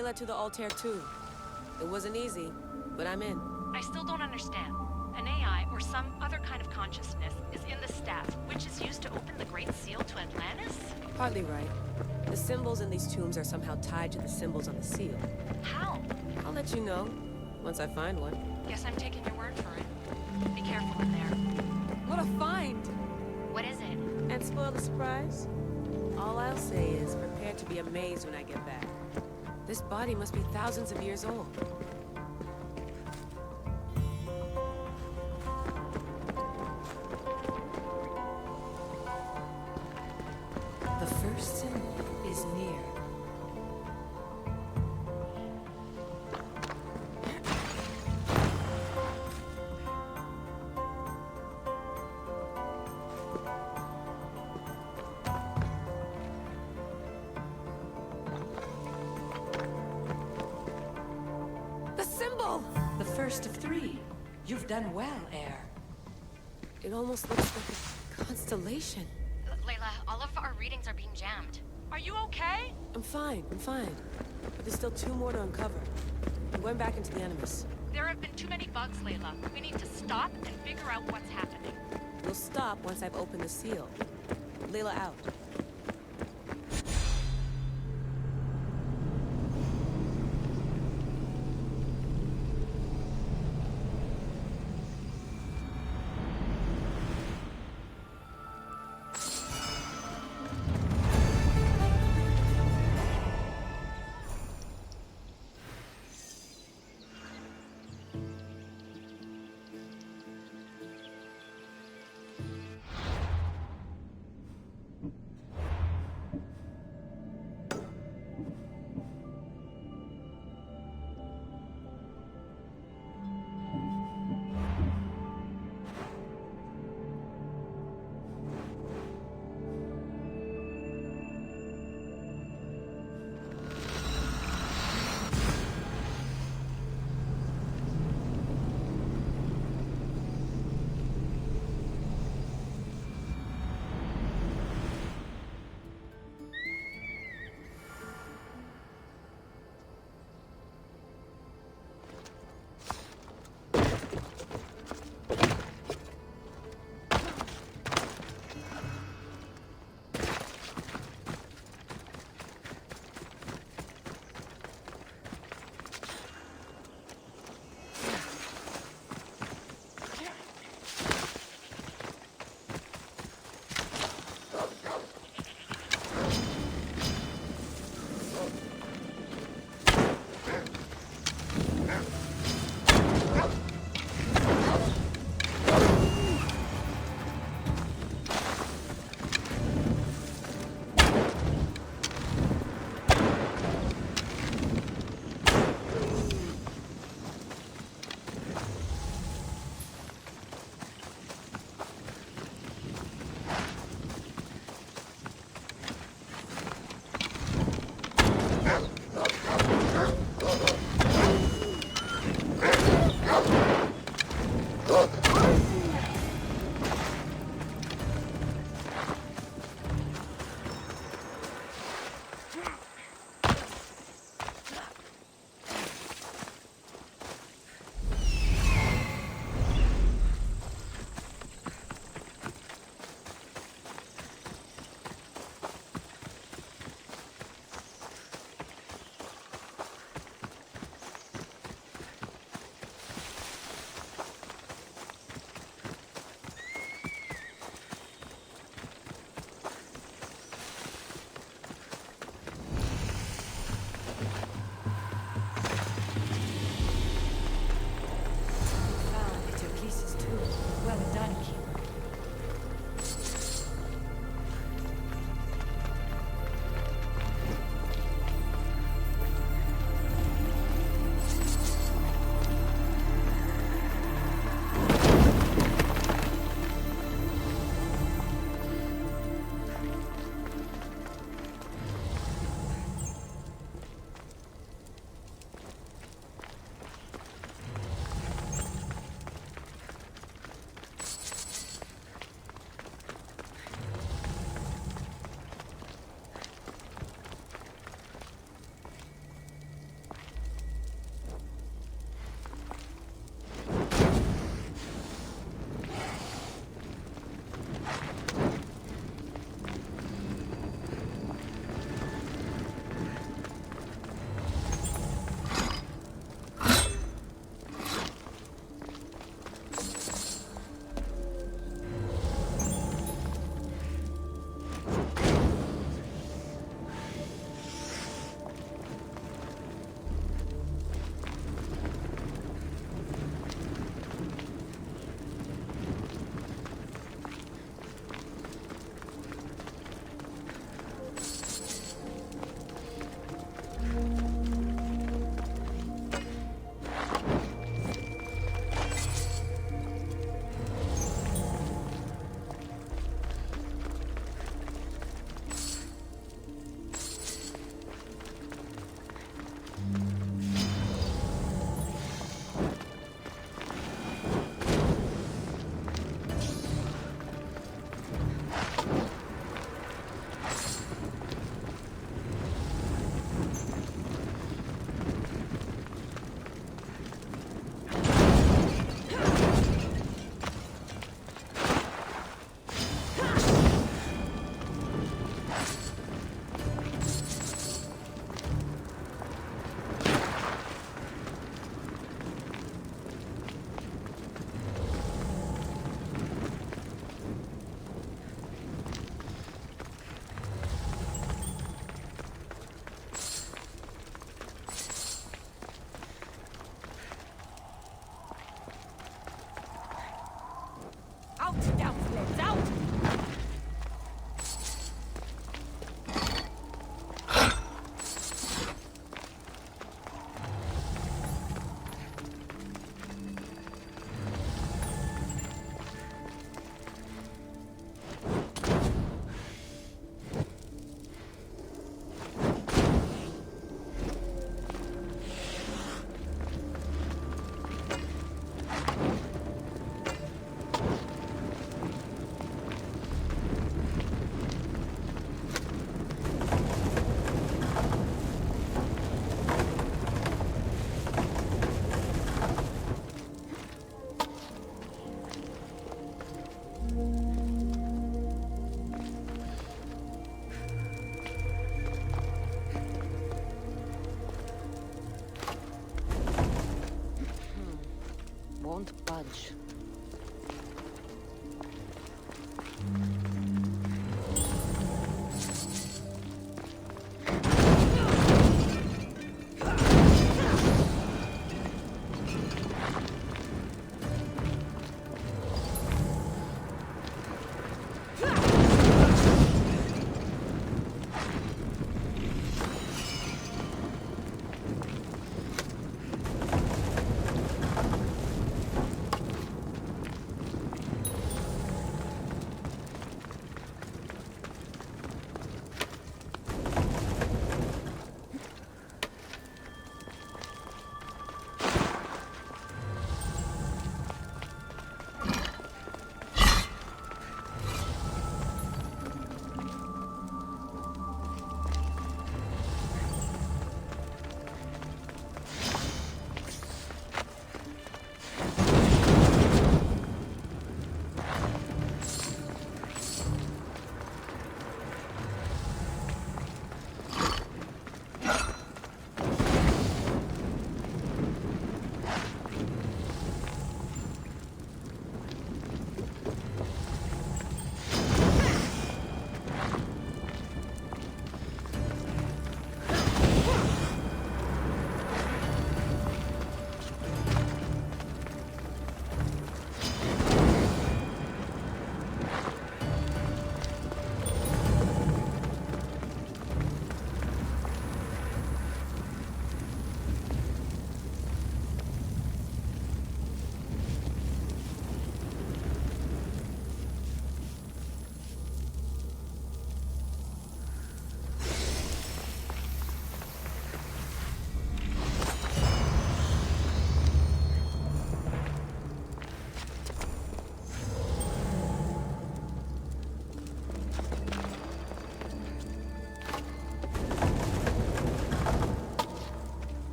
Layla to the altar too. It wasn't easy, but I'm in. I still don't understand. An AI, or some other kind of consciousness, is in the staff, which is used to open the Great Seal to Atlantis? Partly right. The symbols in these tombs are somehow tied to the symbols on the seal. How? I'll let you know, once I find one. Guess I'm taking your word for it. Be careful in there. What a find! What is it? And spoil the surprise? All I'll say is, prepare to be amazed when I get back. This body must be thousands of years old. The first symbol is near. The symbol! The first of three. You've done well, Air. It almost looks like a constellation. Layla, all of our readings are being jammed. Are you okay? I'm fine. But there's still 2 more to uncover. We went back into the Animus. There have been too many bugs, Layla. We need to stop and figure out what's happening. We'll stop once I've opened the seal. Layla out.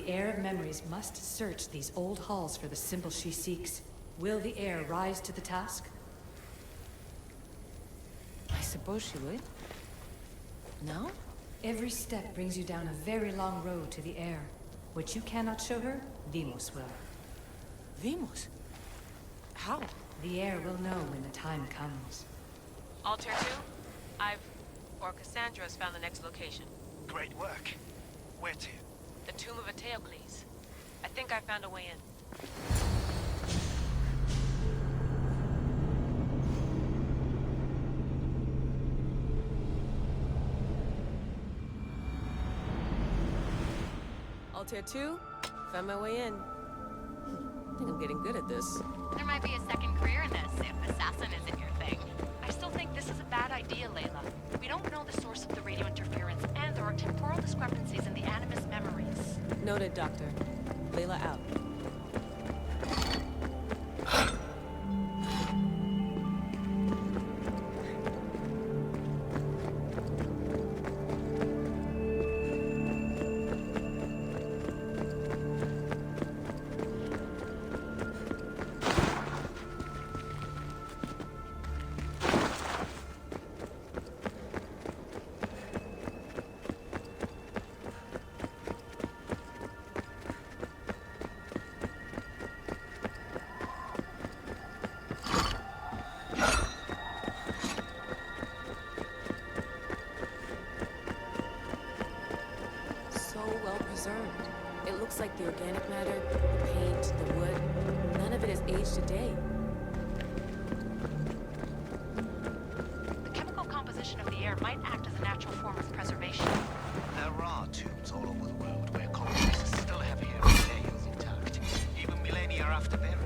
The heir of memories must search these old halls for the symbol she seeks. Will the heir rise to the task? I suppose she would. No? Every step brings you down a very long road to the heir. What you cannot show her, Vimos will. Vimos? How? The heir will know when the time comes. Altair 2? Kassandra has found the next location. Great work. Where to? The tomb of Eteocles. I think I found a way in. Altair 2, found my way in. I think I'm getting good at this. There might be a second career in this if assassin isn't your thing. I still think this is a bad idea, Layla. We don't know the source of the radio interference, and there are temporal discrepancies in the Animus memories. Noted, Doctor. Layla out. It looks like the organic matter, the paint, the wood, none of it has aged a day. The chemical composition of the air might act as a natural form of preservation. There are tombs all over the world where corpses still have hair and nails intact, even millennia after burial.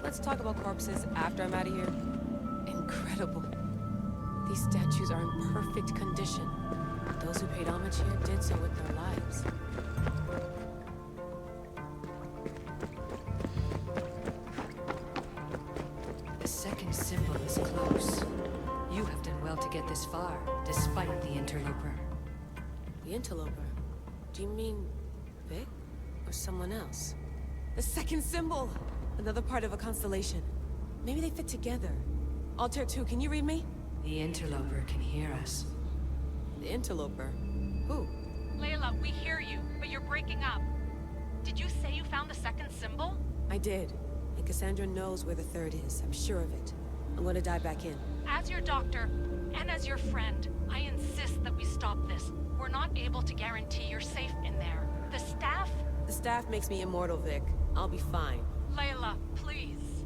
Let's talk about corpses after I'm out of here. Incredible. These statues are in perfect condition. Those who paid homage here did so with their lives. The second symbol is close. You have done well to get this far, despite the interloper. The interloper? Do you mean Vic? Or someone else? The second symbol! Another part of a constellation. Maybe they fit together. Altair 2, can you read me? The interloper can hear us. The interloper? Who? Layla, we hear you, but you're breaking up. Did you say you found the second symbol? I did. And Kassandra knows where the third is. I'm sure of it. I'm gonna dive back in. As your doctor, and as your friend, I insist that we stop this. We're not able to guarantee you're safe in there. The staff? The staff makes me immortal, Vic. I'll be fine. Layla, please.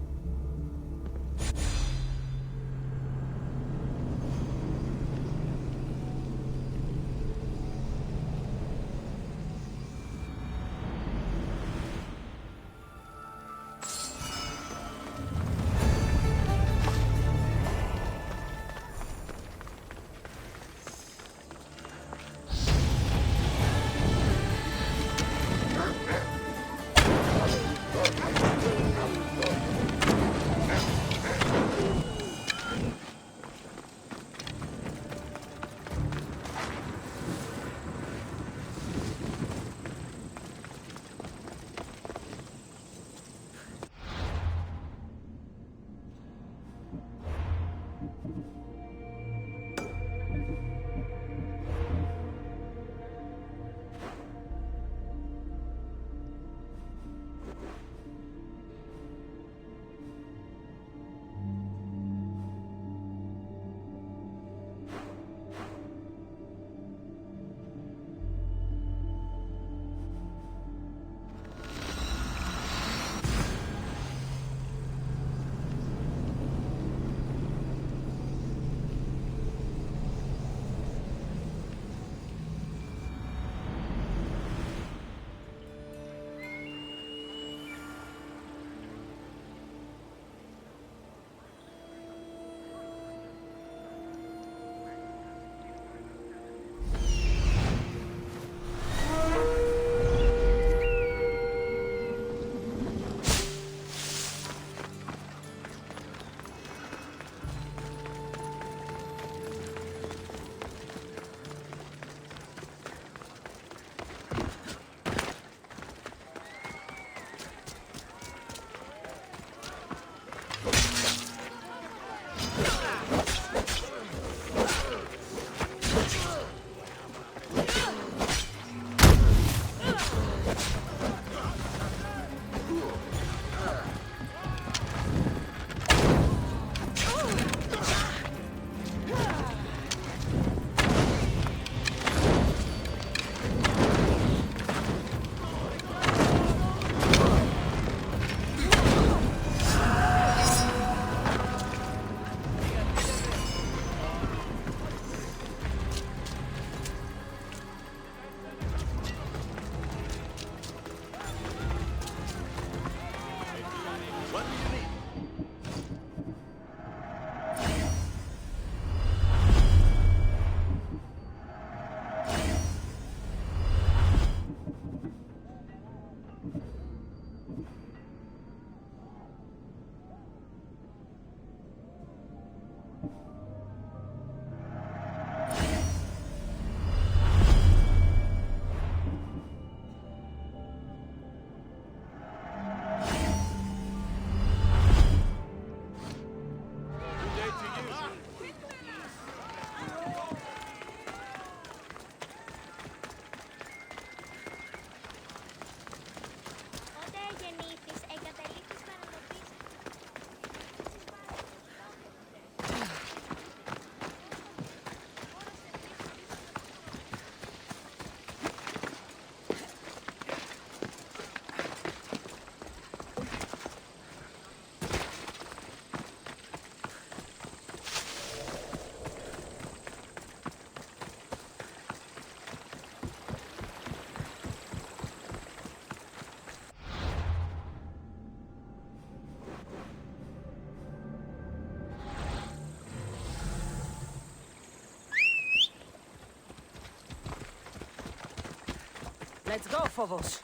Let's go, Phobos.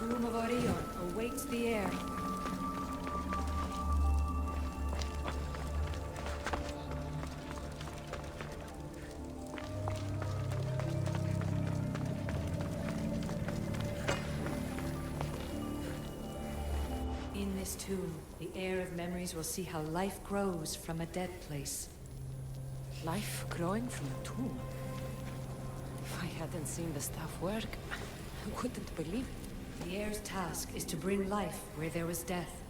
Tomb of Orion awaits the heir. In this tomb, the heir of memories will see how life grows from a dead place. Life growing from a tomb? If I hadn't seen the stuff work, I wouldn't believe it. The heir's task is to bring life where there was death,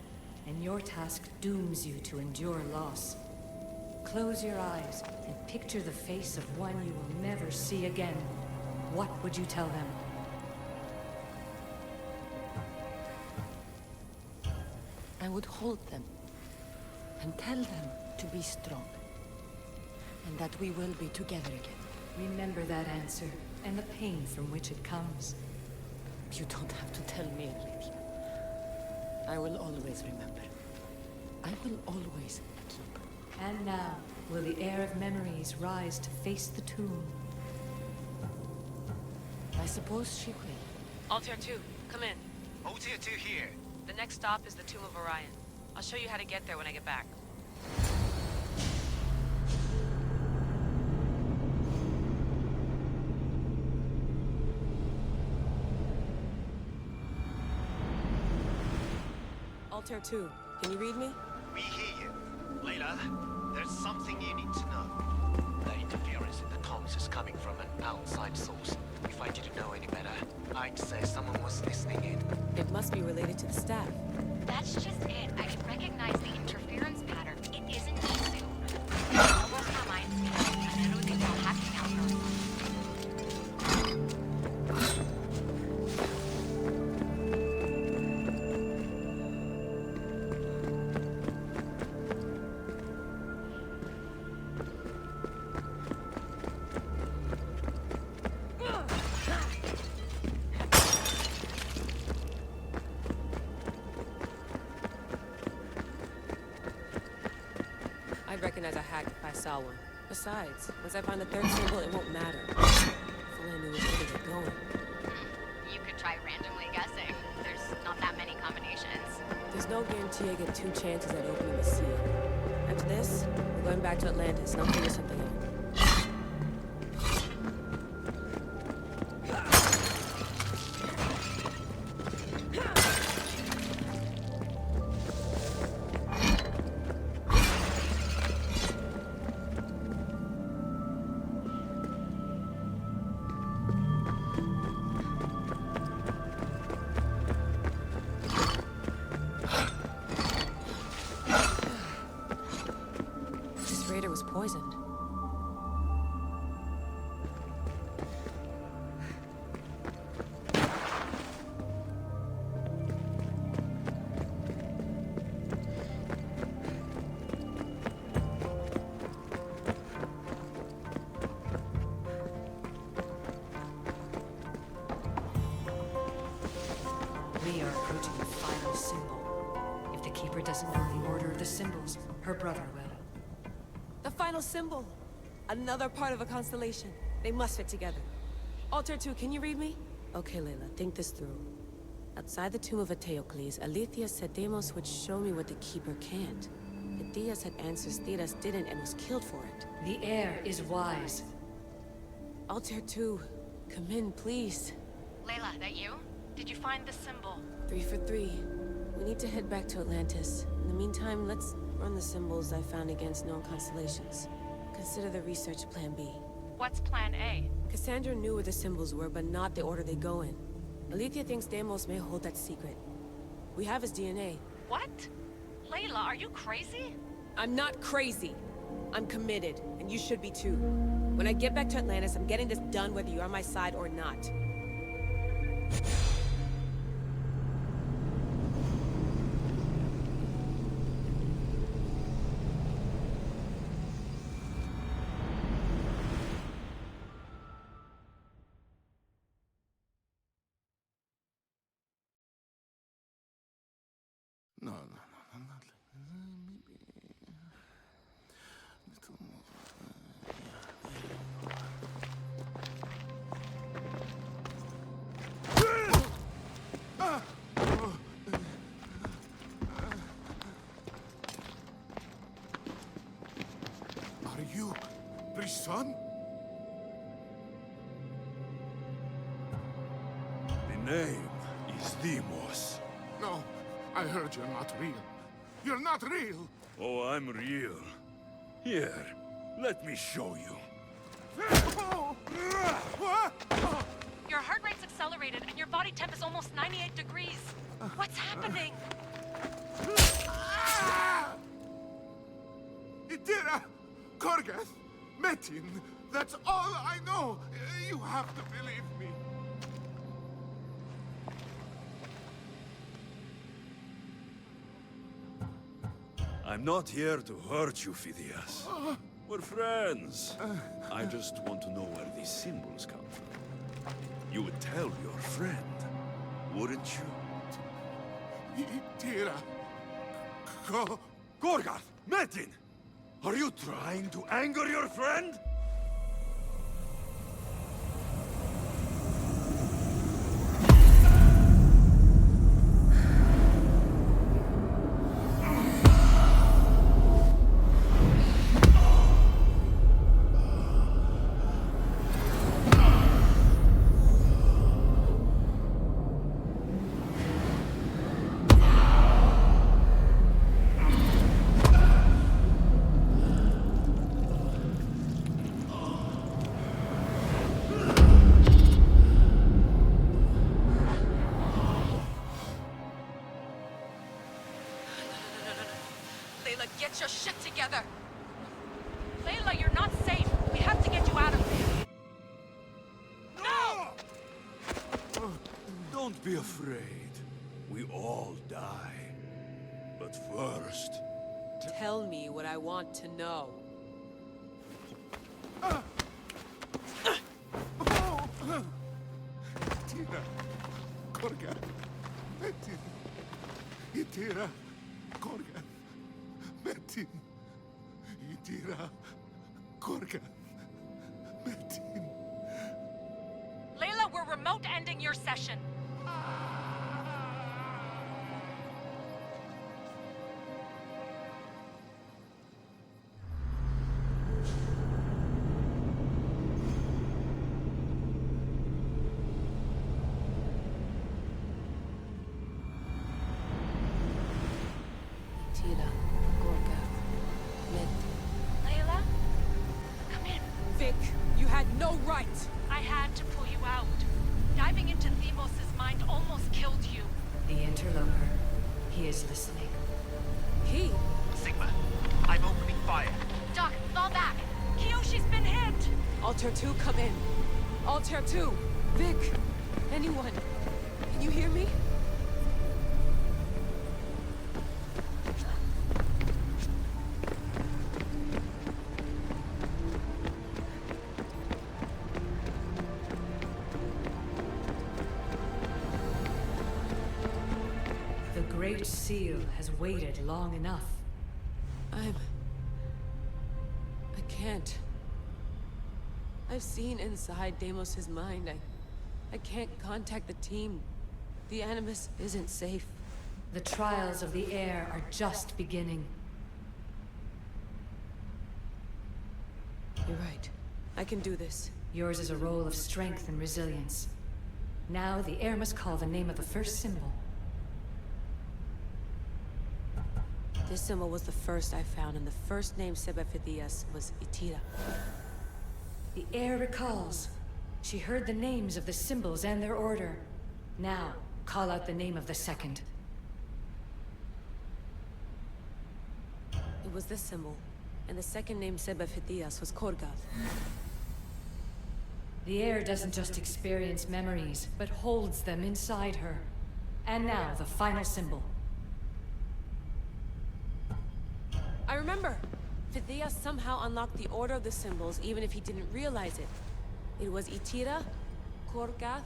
and your task dooms you to endure loss. Close your eyes and picture the face of one you will never see again. What would you tell them? I would hold them and tell them to be strong, and that we will be together again. Remember that answer, and the pain from which it comes. You don't have to tell me, Olivia. I will always remember. I will always keep. And now, will the heir of memories rise to face the tomb? I suppose she will. Altair 2, come in. Altair 2 here. The next stop is the Tomb of Orion. I'll show you how to get there when I get back. Altair 2, can you read me? We hear you. Layla, there's something you need to know. The interference in the comms is coming from an outside source. If I didn't know any better, I'd say someone was listening in. It must be related to the staff. That's just it. I can recognize the interference pattern. It isn't Isu. It almost reminds me of another thing while hacking out her. I'd recognize a hack if I saw one. Besides, once I find the third symbol, it won't matter. If only I knew which way to get going. You could try randomly guessing. There's not that many combinations. There's no guarantee I get 2 chances at opening the seal. After this, we're going back to Atlantis and I'll figure something out. Was poisoned. We are approaching the final symbol. If the Keeper doesn't know the order of the symbols, her brother will. The final symbol! Another part of a constellation. They must fit together. Altair 2, can you read me? Okay, Layla, think this through. Outside the tomb of Eteocles, Alexios said Deimos would show me what the Keeper can't. But Diaz had answers Theras didn't and was killed for it. The air is wise. Altair 2, come in, please. Layla, that you? Did you find the symbol? 3 for 3. We need to head back to Atlantis. In the meantime, let's run the symbols I found against known constellations. Consider the research plan B. What's plan A? Kassandra knew where the symbols were, but not the order they go in. Aletheia thinks Deimos may hold that secret. We have his DNA. What? Layla, are you crazy? I'm not crazy. I'm committed, and you should be too. When I get back to Atlantis, I'm getting this done whether you're on my side or not. No, not maybe little more. Are you Brisson? The name is Deimos. No, I heard you're not real. You're not real! Oh, I'm real. Here, let me show you. Your heart rate's accelerated and your body temp is almost 98 degrees. What's happening? Itira! Korgath! Metin! That's all I know! You have to believe me! I'm not here to hurt you, Phidias. We're friends. I just want to know where these symbols come from. You would tell your friend, wouldn't you? Itira! Go! Gorgath! Metin! Are you trying to anger your friend? Layla, get your shit together! Layla, you're not safe! We have to get you out of here! No! Don't be afraid. We all die. But first... Tell me what I want to know. Itira! Korgath! Metin! Itira! Korgath! Metin! Itira! Korgath! Metin! Layla, we're remote ending your session. Tila, Gorgath, Med. Layla? Come in. Vic, you had no right! I had to pull you out. Diving into Deimos' mind almost killed you. The interloper. He is listening. He? Sigma, I'm opening fire. Doc, fall back. Kiyoshi's been hit. Altair 2, come in. Altair 2! Vic! Anyone? Can you hear me? The Great Seal has waited long enough. I can't. I've seen inside Deimos' mind. I can't contact the team. The Animus isn't safe. The trials of the air are just beginning. You're right. I can do this. Yours is a role of strength and resilience. Now, the air must call the name of the first symbol. This symbol was the first I found, and the first name Sebefithias was Itira. The air recalls. She heard the names of the symbols and their order. Now, call out the name of the second. It was this symbol, and the second name Sebefithias was Korgath. The air doesn't just experience memories, but holds them inside her. And now, the final symbol. I remember! Fithias somehow unlocked the order of the symbols, even if he didn't realize it. It was Itira, Korgath,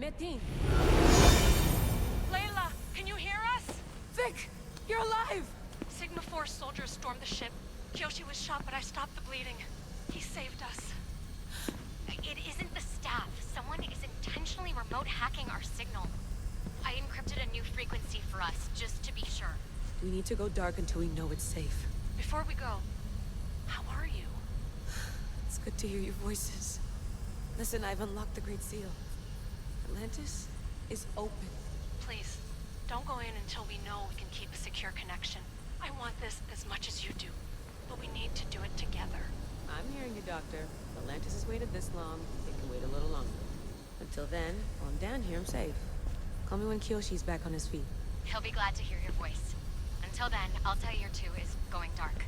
Metin. Layla, can you hear us? Vic! You're alive! Sigma 4 soldiers stormed the ship. Kyoshi was shot, but I stopped the bleeding. He saved us. It isn't the staff. Someone is intentionally remote hacking our signal. I encrypted a new frequency for us, just to be sure. We need to go dark until we know it's safe. Before we go, how are you? It's good to hear your voices. Listen, I've unlocked the Great Seal. Atlantis is open. Please, don't go in until we know we can keep a secure connection. I want this as much as you do, but we need to do it together. I'm hearing you, Doctor. If Atlantis has waited this long, it can wait a little longer. Until then, while I'm down here, I'm safe. Call me when Kyoshi's back on his feet. He'll be glad to hear your voice. Until then, I'll tell you two is going dark.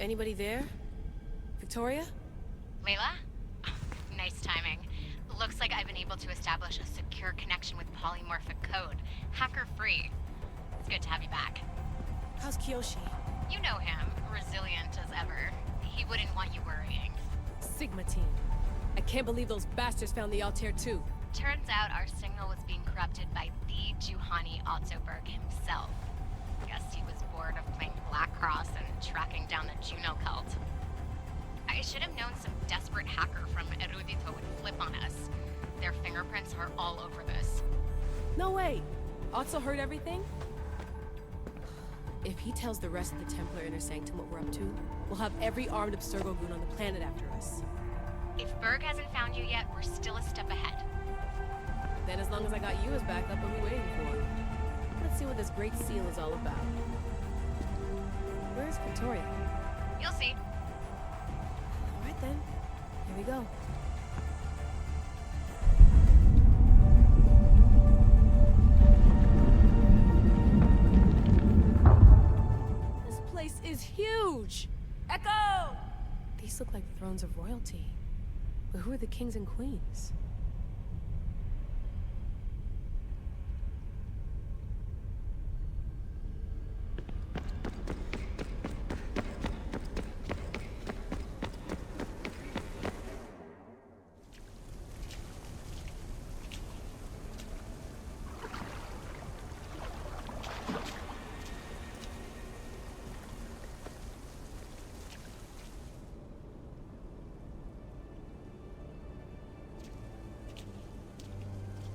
Anybody there? Victoria? Layla? Nice timing. Looks like I've been able to establish a secure connection with polymorphic code. Hacker-free. It's good to have you back. How's Kyoshi? You know him. Resilient as ever. He wouldn't want you worrying. Sigma team. I can't believe those bastards found the Altair too. Turns out our signal was being corrupted by the Juhani Ottoberg himself. Guess he was bored of playing Black Cross and tracking down the Juno cult. I should have known some desperate hacker from Erudito would flip on us. Their fingerprints are all over this. No way! Otso heard everything? If he tells the rest of the Templar Inner Sanctum what we're up to, we'll have every armed Abstergo goon on the planet after us. If Berg hasn't found you yet, we're still a step ahead. Then as long as I got you as backup, what are we waiting for? Let's see what this Great Seal is all about. Where's Victoria? You'll see. Alright then. Here we go. This place is huge! Echo! These look like thrones of royalty. But who are the kings and queens?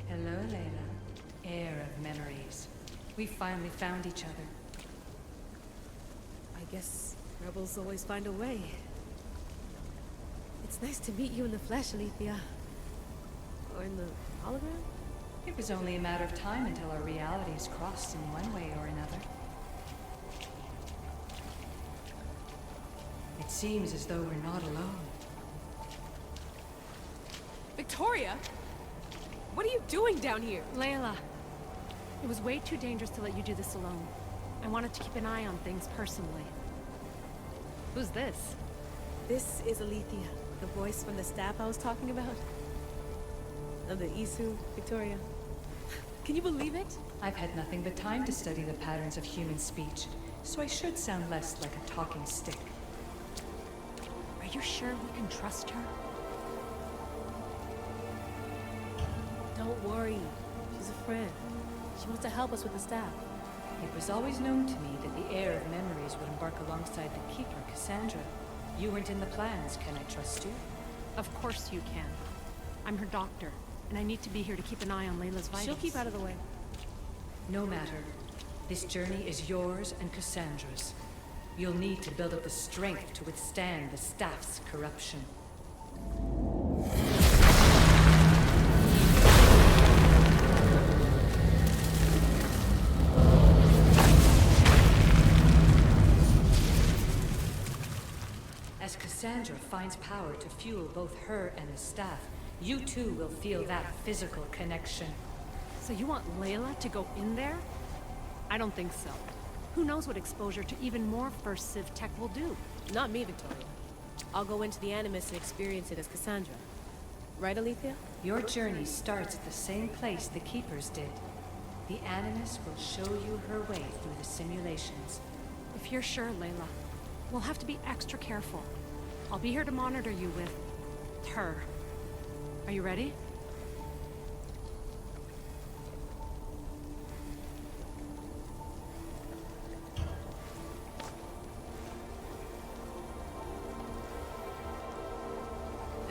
Hello, Layla. Heir of memories. We finally found each other. I guess rebels always find a way. It's nice to meet you in the flesh, Alethea. Or in the hologram? It was only a matter of time until our realities crossed in one way or another. It seems as though we're not alone. Victoria? What are you doing down here? Layla, it was way too dangerous to let you do this alone. I wanted to keep an eye on things personally. Who's this? This is Alethea, the voice from the staff I was talking about. Of the Isu, Victoria. Can you believe it? I've had nothing but time to study the patterns of human speech, so I should sound less like a talking stick. Are Are you sure we can trust her? Don't worry. She's a friend. She wants to help us with the staff. It was always known to me that the heir of memories would embark alongside the Keeper, Kassandra. You weren't in the plans. Can I trust you? Of course you can. I'm her doctor, and I need to be here to keep an eye on Layla's vitals. She'll keep out of the way. No matter. This journey is yours and Kassandra's. You'll need to build up the strength to withstand the staff's corruption. As Kassandra finds power to fuel both her and the staff, you too will feel that physical connection. So you want Layla to go in there? I don't think so. Who knows what exposure to even more First Civ tech will do? Not me, Victoria. I'll go into the Animus and experience it as Kassandra. Right, Alethea? Your journey starts at the same place the Keepers did. The Animus will show you her way through the simulations. If you're sure, Layla, we'll have to be extra careful. I'll be here to monitor you with her. Are you ready?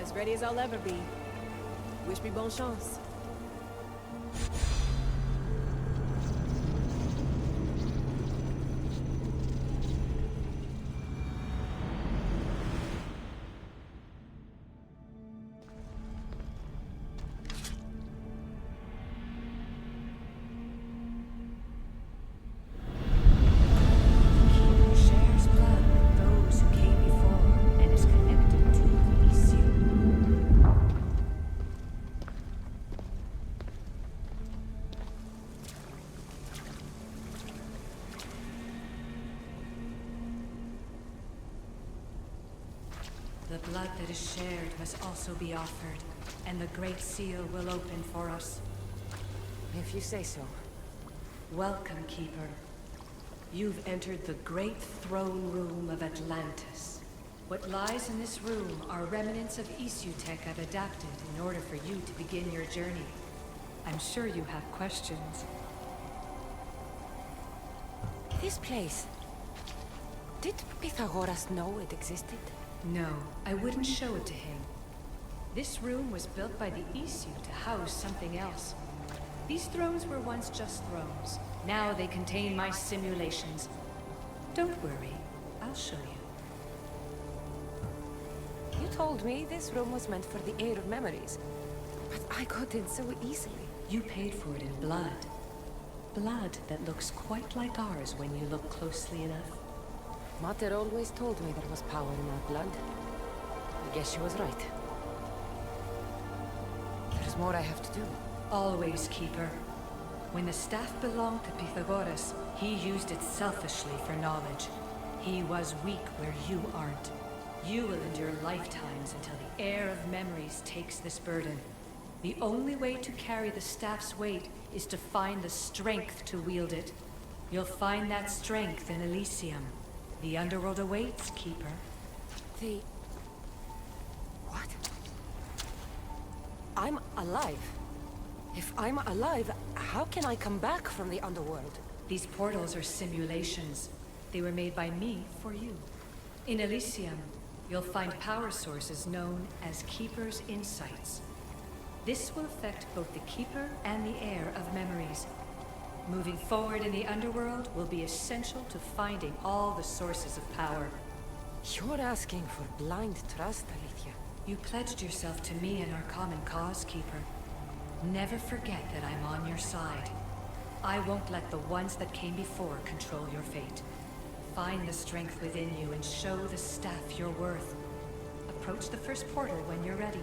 As ready as I'll ever be. Wish me bonne chance. Shares blood with those who came before and is connected to Elysium. The blood that is shared must also be offered, and the Great Seal will open for us. If you say so. Welcome, Keeper. You've entered the great throne room of Atlantis. What lies in this room are remnants of Isutech I've adapted in order for you to begin your journey. I'm sure you have questions. This place... Did Pythagoras know it existed? No, I wouldn't show it to him. This room was built by the Isu to house something else. These thrones were once just thrones. Now they contain my simulations. Don't worry, I'll show you. You told me this room was meant for the heir of memories. But I got in so easily. You paid for it in blood. Blood that looks quite like ours when you look closely enough. Mater always told me there was power in our blood. I guess she was right. There's more I have to do. Always, Keeper. When the staff belonged to Pythagoras, he used it selfishly for knowledge. He was weak where you aren't. You will endure lifetimes until the heir of memories takes this burden. The only way to carry the staff's weight is to find the strength to wield it. You'll find that strength in Elysium. The underworld awaits, Keeper. The... What? I'm alive. If I'm alive, how can I come back from the underworld? These portals are simulations. They were made by me for you. In Elysium, you'll find power sources known as Keeper's Insights. This will affect both the Keeper and the heir of memories. Moving forward in the underworld will be essential to finding all the sources of power. You're asking for blind trust, Alethea. You pledged yourself to me and our common cause, Keeper. Never forget that I'm on your side. I won't let the ones that came before control your fate. Find the strength within you and show the staff your worth. Approach the first portal when you're ready.